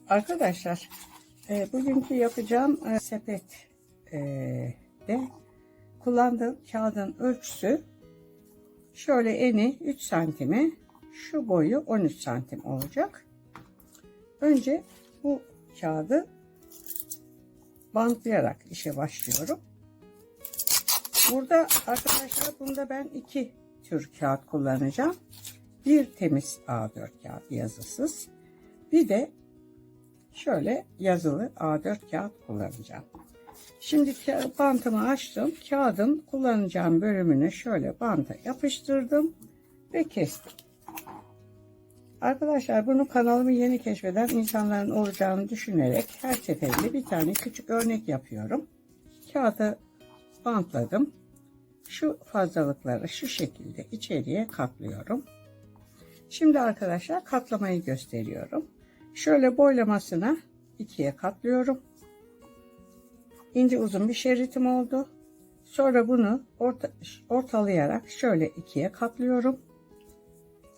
Arkadaşlar, bugünkü yapacağım sepet de kullandığım kağıdın ölçüsü şöyle eni 3 santime, şu boyu 13 santim olacak. Önce bu kağıdı bantlayarak işe başlıyorum. Burada arkadaşlar, bunda ben iki tür kağıt kullanacağım. Bir temiz A4 kağıt, yazısız. Bir de şöyle yazılı A4 kağıt kullanacağım. Şimdi bantımı açtım. Kağıdın kullanacağım bölümünü şöyle banta yapıştırdım ve kestim. Arkadaşlar, bunu kanalımı yeni keşfeden insanların olacağını düşünerek her seferinde bir tane küçük örnek yapıyorum. Kağıdı bantladım. Şu fazlalıkları şu şekilde içeriye katlıyorum. Şimdi arkadaşlar, katlamayı gösteriyorum. Şöyle boylamasına ikiye katlıyorum. İnce uzun bir şeritim oldu. Sonra bunu ortalayarak şöyle ikiye katlıyorum.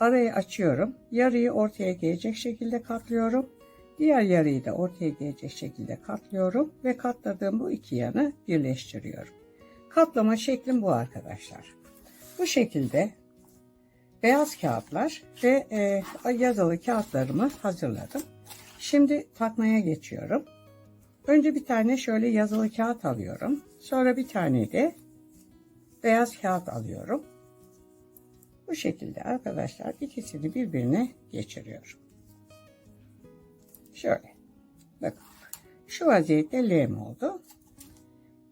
Arayı açıyorum. Yarıyı ortaya gelecek şekilde katlıyorum. Diğer yarıyı da ortaya gelecek şekilde katlıyorum. Ve katladığım bu iki yanı birleştiriyorum. Katlama şeklim bu arkadaşlar. Bu şekilde beyaz kağıtlar ve yazılı kağıtlarımı hazırladım. Şimdi takmaya geçiyorum. Önce bir tane şöyle yazılı kağıt alıyorum. Sonra bir tane de beyaz kağıt alıyorum. Bu şekilde arkadaşlar ikisini birbirine geçiriyorum. Şöyle. Bakın. Şu vaziyette L'm oldu.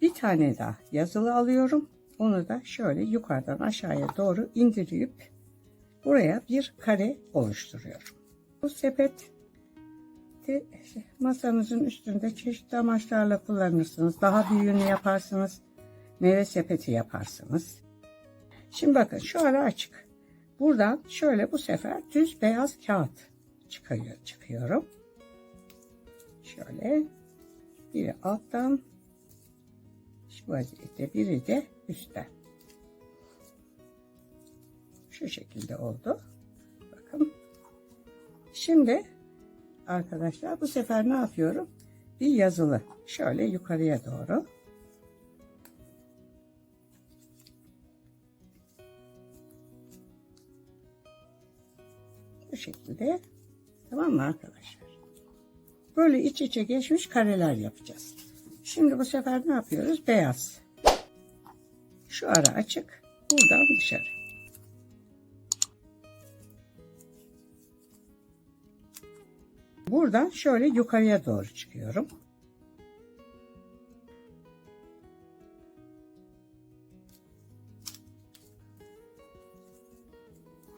Bir tane daha yazılı alıyorum. Onu da şöyle yukarıdan aşağıya doğru indirip buraya bir kare oluşturuyorum. Bu sepet masanızın üstünde çeşitli amaçlarla kullanırsınız. Daha büyüğünü yaparsınız. Meyve sepeti yaparsınız. Şimdi bakın, şu ara açık. Buradan şöyle bu sefer düz beyaz kağıt çıkıyorum. Şöyle biri alttan, şu vaziyette biri de üstten. Şu şekilde oldu. Bakın. Şimdi arkadaşlar, bu sefer ne yapıyorum? Bir yazılı şöyle yukarıya doğru. Bu şekilde. Tamam mı arkadaşlar? Böyle iç içe geçmiş kareler yapacağız. Şimdi bu sefer ne yapıyoruz? Beyaz. Şu ara açık. Buradan dışarı. Buradan şöyle yukarıya doğru çıkıyorum.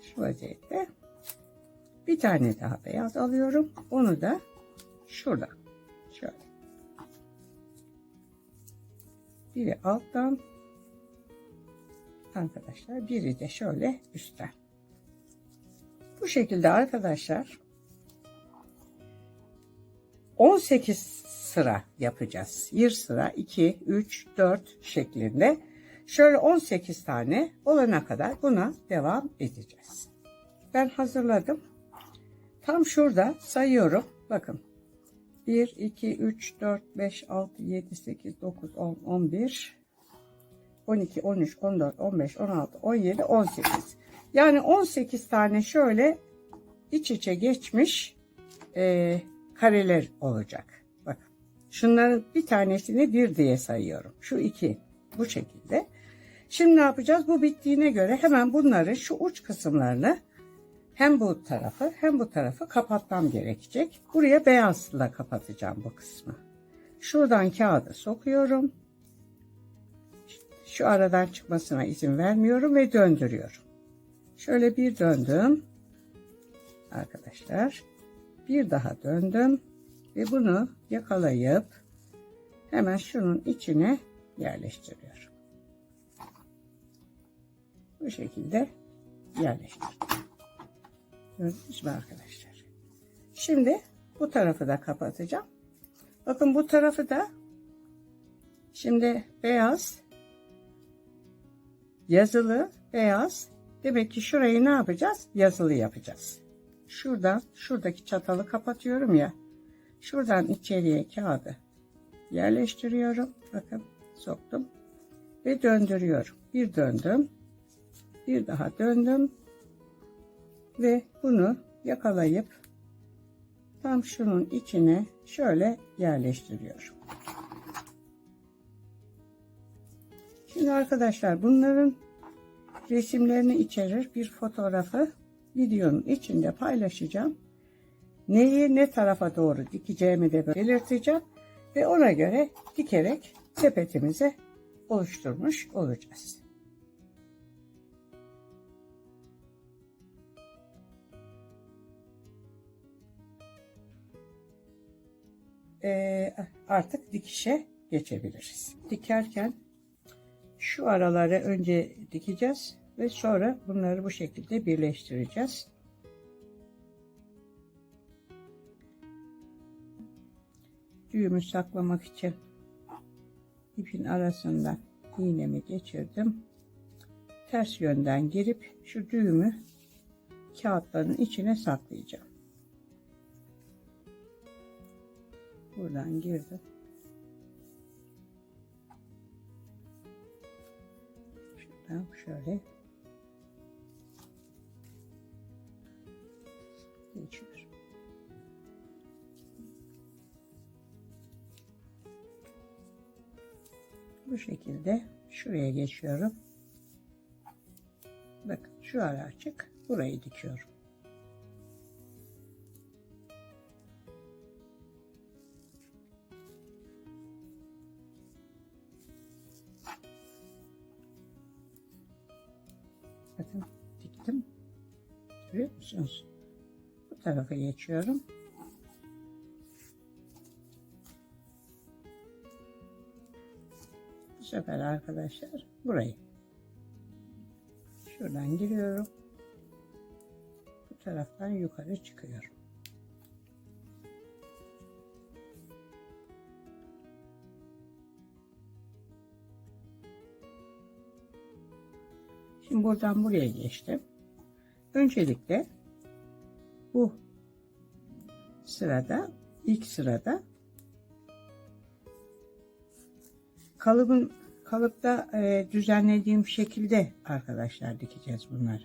Şu vaziyette. Bir tane daha beyaz alıyorum. Onu da şurada. Şöyle. Biri alttan. Arkadaşlar, biri de şöyle üstten. Bu şekilde arkadaşlar 18 sıra yapacağız. Bir sıra 2, 3, 4 şeklinde. Şöyle 18 tane olana kadar buna devam edeceğiz. Ben hazırladım. Tam şurada sayıyorum. Bakın. 1, 2, 3, 4, 5, 6, 7, 8, 9, 10, 11, 12, 13, 14, 15, 16, 17, 18. Yani 18 tane şöyle iç içe geçmiş kareler olacak. Bakın. Şunların bir tanesini 1 diye sayıyorum. Şu 2. Bu şekilde. Şimdi ne yapacağız? Bu bittiğine göre hemen bunları, şu uç kısımlarını hem bu tarafı hem bu tarafı kapatmam gerekecek. Buraya beyazla kapatacağım bu kısmı. Şuradan kağıdı sokuyorum. Şu aradan çıkmasına izin vermiyorum ve döndürüyorum. Şöyle bir döndüm. Arkadaşlar. Bir daha döndüm. Ve bunu yakalayıp hemen şunun içine yerleştiriyorum. Bu şekilde yerleştirdim. Gördünüz mü arkadaşlar? Şimdi bu tarafı da kapatacağım. Bakın, bu tarafı da şimdi beyaz, yazılı, beyaz. Demek ki şurayı ne yapacağız? Yazılı yapacağız. Şuradan, şuradaki çatalı kapatıyorum ya. Şuradan içeriye kağıdı yerleştiriyorum. Bakın soktum ve döndürüyorum. Bir döndüm, bir daha döndüm ve bunu yakalayıp tam şunun içine şöyle yerleştiriyorum. Şimdi arkadaşlar bunların resimlerini içerir bir fotoğrafı videonun içinde paylaşacağım. Neyi ne tarafa doğru dikeceğimi de belirteceğim ve ona göre dikerek sepetimizi oluşturmuş olacağız. Artık dikişe geçebiliriz. Dikerken şu araları önce dikeceğiz ve sonra bunları bu şekilde birleştireceğiz. Düğümü saklamak için ipin arasından iğnemi geçirdim. Ters yönden girip şu düğümü kağıtların içine saklayacağım. Buradan girdim. Şuradan şöyle geçiyorum. Bu şekilde şuraya geçiyorum. Bakın şu ara açık. Burayı dikiyorum. Bakın diktim. Görüyor musunuz? Bu tarafa geçiyorum. Bu sefer arkadaşlar burayı şuradan giriyorum. Bu taraftan yukarı çıkıyorum. Şimdi buradan buraya geçtim. Öncelikle bu sırada, ilk sırada kalıpta düzenlediğim şekilde arkadaşlar dikeceğiz bunları.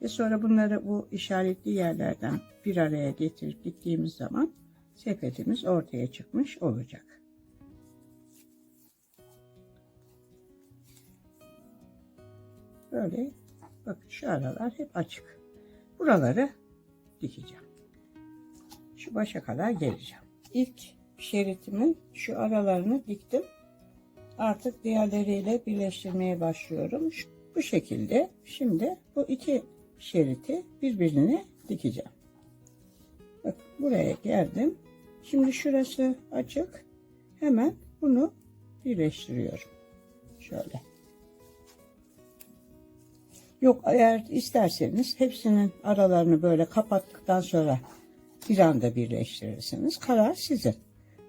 Ve sonra bunları bu işaretli yerlerden bir araya getirip diktiğimiz zaman sepetimiz ortaya çıkmış olacak. Böyle bakın şu aralar hep açık. Buraları dikeceğim. Şu başa kadar geleceğim. İlk şeritimin şu aralarını diktim. Artık diğerleriyle birleştirmeye başlıyorum. Bu şekilde şimdi bu iki şeriti birbirine dikeceğim. Bak buraya geldim. Şimdi şurası açık. Hemen bunu birleştiriyorum. Şöyle. Yok eğer isterseniz hepsinin aralarını böyle kapattıktan sonra bir anda birleştirirsiniz. Karar sizin.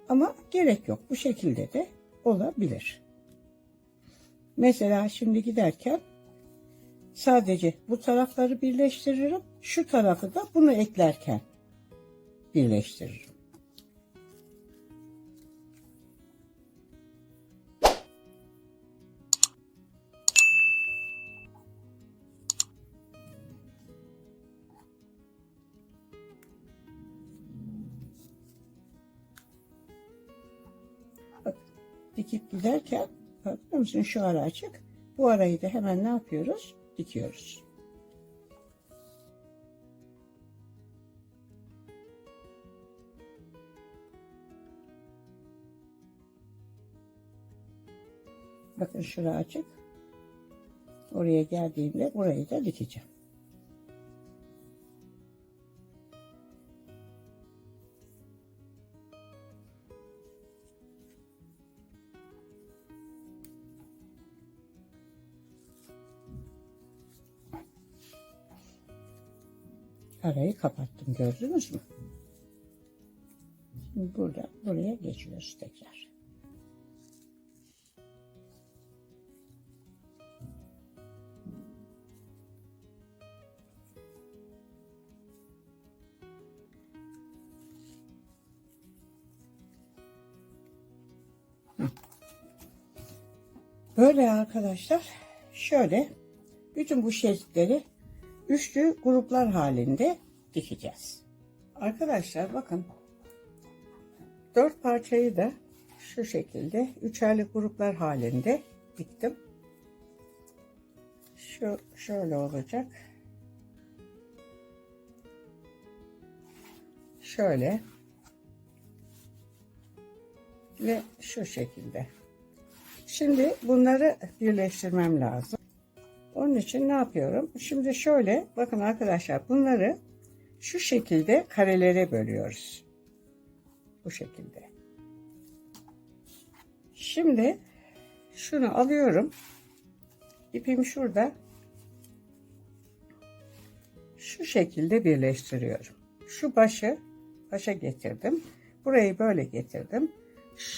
Ama gerek yok. Bu şekilde de olabilir. Mesela şimdi giderken sadece bu tarafları birleştiririm. Şu tarafı da bunu eklerken birleştiririm. Bak, dikip giderken bakıyor musun şu ara açık. Bu arayı da hemen ne yapıyoruz? Dikiyoruz. Bakın şura açık. Oraya geldiğimde burayı da dikeceğim. Arayı kapattım, gördünüz mü? Şimdi burada buraya geçiyoruz tekrar. Böyle arkadaşlar, şöyle bütün bu şeritleri üçlü gruplar halinde dikeceğiz. Arkadaşlar bakın, 4 parçayı da şu şekilde üçerli gruplar halinde diktim. Şu şöyle olacak. Şöyle ve şu şekilde. Şimdi bunları birleştirmem lazım. Onun için ne yapıyorum? Şimdi şöyle bakın arkadaşlar, bunları şu şekilde karelere bölüyoruz. Bu şekilde. Şimdi şunu alıyorum. İpim şurada. Şu şekilde birleştiriyorum. Şu başa getirdim. Burayı böyle getirdim.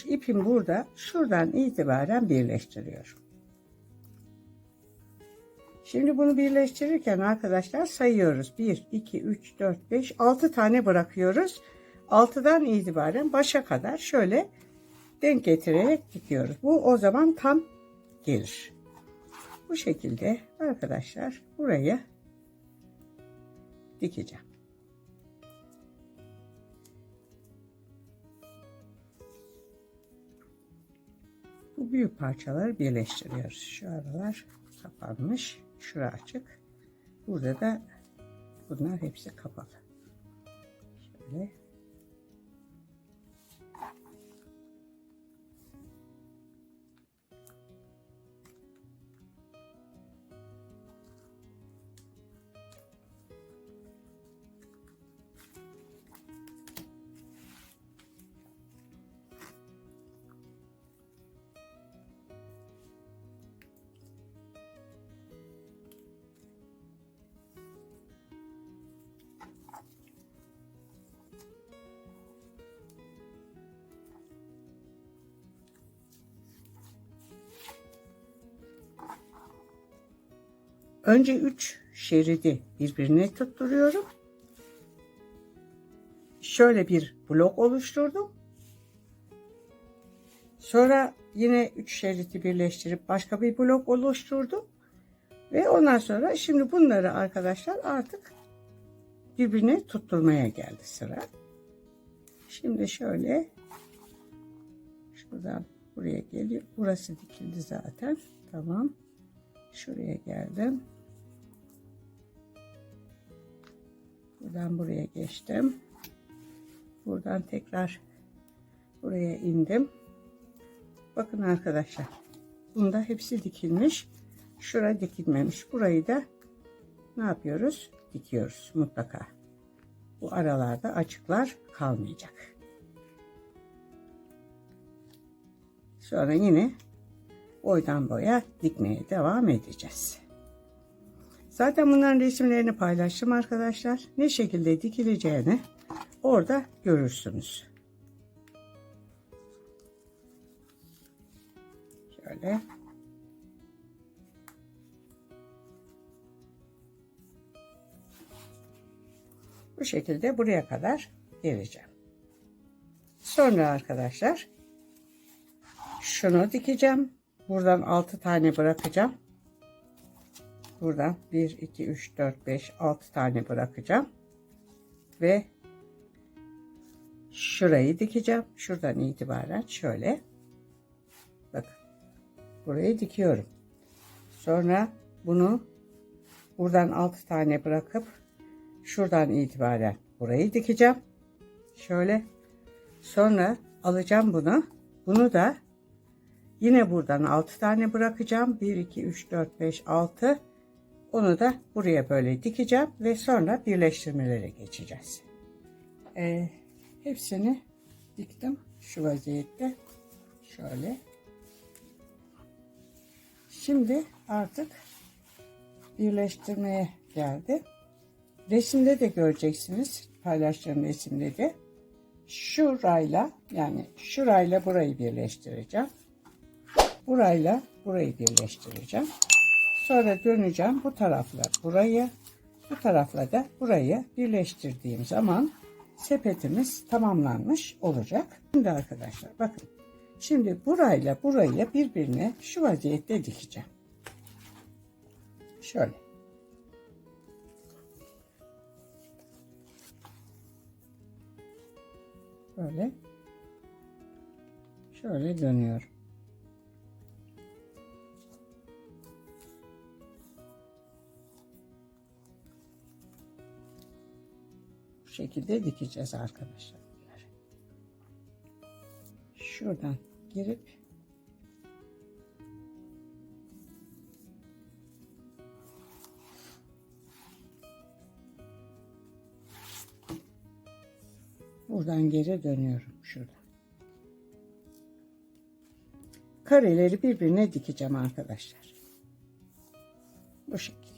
İpim burada. Şuradan itibaren birleştiriyorum. Şimdi bunu birleştirirken arkadaşlar sayıyoruz. 1, 2, 3, 4, 5, 6 tane bırakıyoruz. 6'dan itibaren başa kadar şöyle denk getirerek dikiyoruz. Bu o zaman tam gelir. Bu şekilde arkadaşlar burayı dikeceğim. Bu büyük parçaları birleştiriyoruz. Şu aralar kapanmış. Şura açık. Burada da bunlar hepsi kapalı. Şöyle. Önce 3 şeridi birbirine tutturuyorum. Şöyle bir blok oluşturdum. Sonra yine 3 şeridi birleştirip başka bir blok oluşturdum. Ve ondan sonra şimdi bunları arkadaşlar artık birbirine tutturmaya geldi sıra. Şimdi şöyle şuradan buraya geliyor. Burası dikildi zaten. Tamam. Şuraya geldim. Buradan buraya geçtim. Buradan tekrar buraya indim. Bakın arkadaşlar. Bunda hepsi dikilmiş. Şura dikilmemiş. Burayı da ne yapıyoruz? Dikiyoruz mutlaka. Bu aralarda açıklar kalmayacak. Sonra yine boydan boya dikmeye devam edeceğiz. Zaten bunların resimlerini paylaştım arkadaşlar. Ne şekilde dikileceğini orada görürsünüz. Şöyle. Bu şekilde buraya kadar geleceğim. Sonra arkadaşlar şunu dikeceğim. Buradan 6 tane bırakacağım. Buradan 1, 2, 3, 4, 5, 6 tane bırakacağım. Ve şurayı dikeceğim. Şuradan itibaren şöyle. Bakın. Burayı dikiyorum. Sonra bunu buradan 6 tane bırakıp şuradan itibaren burayı dikeceğim. Şöyle. Sonra alacağım bunu. Bunu da yine buradan 6 tane bırakacağım. 1, 2, 3, 4, 5, 6. Onu da buraya böyle dikeceğim ve sonra birleştirmelere geçeceğiz. Hepsini diktim şu vaziyette. Şöyle. Şimdi artık birleştirmeye geldi. Resimde de göreceksiniz. Paylaştığım resimde de. Şurayla, yani şurayla burayı birleştireceğim. Burayla burayı birleştireceğim. Sonra döneceğim bu tarafla burayı, bu tarafla da burayı birleştirdiğim zaman sepetimiz tamamlanmış olacak. Şimdi arkadaşlar bakın, Şimdi burayla burayı birbirine şu vaziyette dikeceğim. Şöyle. Böyle. Şöyle dönüyorum. Bu şekilde dikeceğiz arkadaşlar bunları. Şuradan girip buradan geri dönüyorum şuradan. Kareleri birbirine dikeceğim arkadaşlar. Bu şekilde.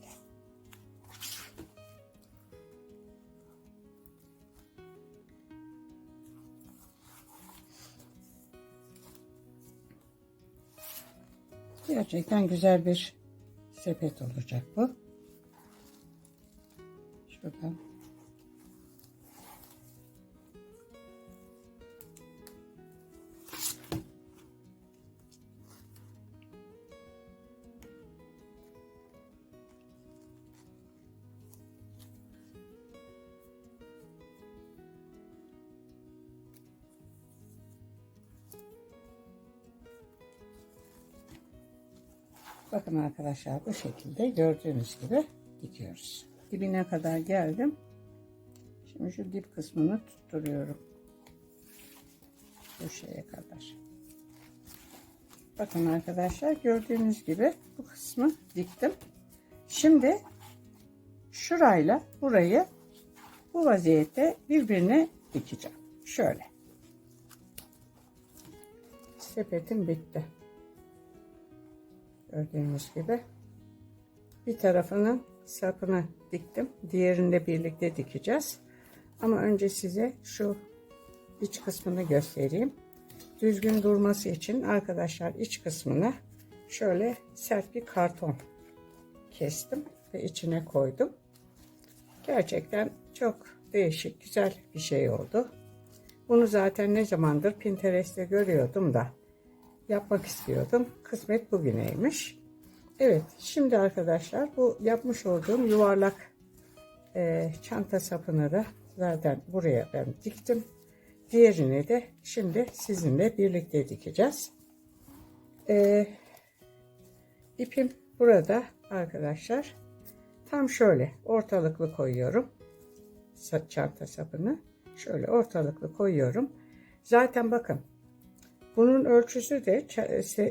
Gerçekten güzel bir sepet olacak bu. Şuradan. Bakın arkadaşlar, bu şekilde gördüğünüz gibi dikiyoruz. Dibine kadar geldim. Şimdi şu dip kısmını tutturuyorum. Bu şeye kadar. Bakın arkadaşlar, gördüğünüz gibi bu kısmı diktim. Şimdi şurayla burayı bu vaziyette birbirine dikeceğim. Şöyle. Sepetim bitti. Gördüğünüz gibi bir tarafının sapını diktim. Diğerini de birlikte dikeceğiz. Ama önce size şu iç kısmını göstereyim. Düzgün durması için arkadaşlar iç kısmını şöyle sert bir karton kestim ve içine koydum. Gerçekten çok değişik, güzel bir şey oldu. Bunu zaten ne zamandır Pinterest'te görüyordum da yapmak istiyordum. Kısmet bugüneymiş. Evet, şimdi arkadaşlar bu yapmış olduğum yuvarlak çanta sapını da zaten buraya ben diktim. Diğerini de şimdi sizinle birlikte dikeceğiz. İpim burada arkadaşlar. Tam şöyle ortalıklı koyuyorum. Çanta sapını şöyle ortalıklı koyuyorum. Zaten bakın, bunun ölçüsü de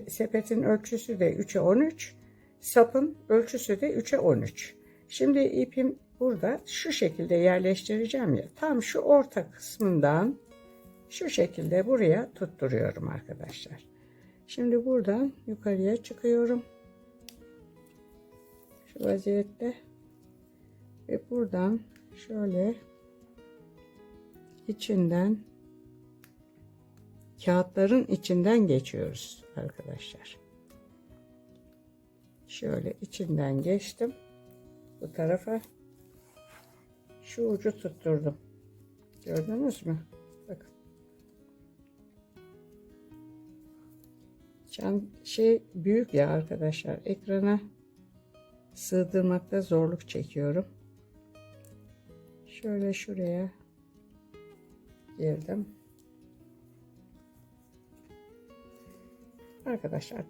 sepetin ölçüsü de 3'e 13. Sapın ölçüsü de 3'e 13. Şimdi ipim burada şu şekilde yerleştireceğim ya. Tam şu orta kısmından şu şekilde buraya tutturuyorum arkadaşlar. Şimdi buradan yukarıya çıkıyorum. Şu vaziyette. Ve buradan şöyle içinden, kağıtların içinden geçiyoruz arkadaşlar. Şöyle içinden geçtim. Bu tarafa şu ucu tutturdum. Gördünüz mü? Bakın. Şey büyük ya arkadaşlar. Ekrana sığdırmakta zorluk çekiyorum. Şöyle şuraya girdim. Arkadaşlar,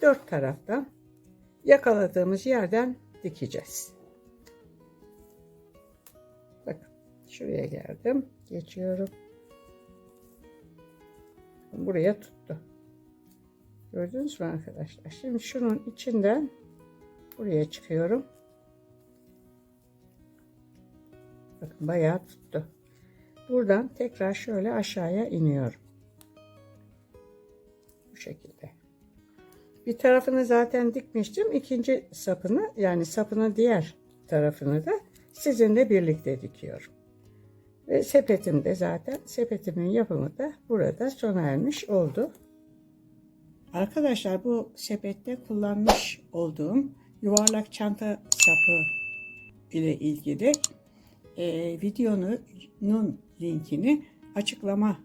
dört taraftan yakaladığımız yerden dikeceğiz. Bakın şuraya geldim, geçiyorum. Buraya tuttu. Gördünüz mü arkadaşlar? Şimdi şunun içinden buraya çıkıyorum. Bakın bayağı tuttu. Buradan tekrar şöyle aşağıya iniyorum. Bu şekilde. Bir tarafını zaten dikmiştim. İkinci sapını, yani sapının diğer tarafını da sizinle birlikte dikiyorum. Ve sepetim de zaten, sepetimin yapımı da burada sona ermiş oldu. Arkadaşlar, bu sepette kullanmış olduğum yuvarlak çanta sapı ile ilgili videonun linkini açıklama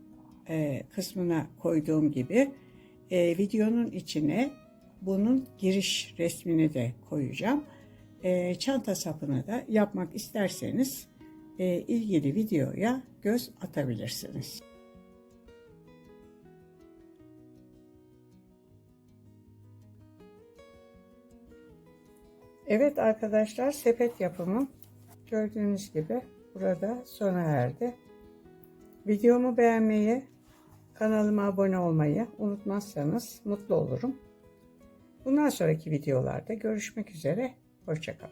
kısmına koyduğum gibi Videonun içine bunun giriş resmini de koyacağım. Çanta sapını da yapmak isterseniz ilgili videoya göz atabilirsiniz. Evet arkadaşlar, sepet yapımı gördüğünüz gibi burada sona erdi. Videomu beğenmeyi, kanalıma abone olmayı unutmazsanız mutlu olurum. Bundan sonraki videolarda görüşmek üzere. Hoşça kalın.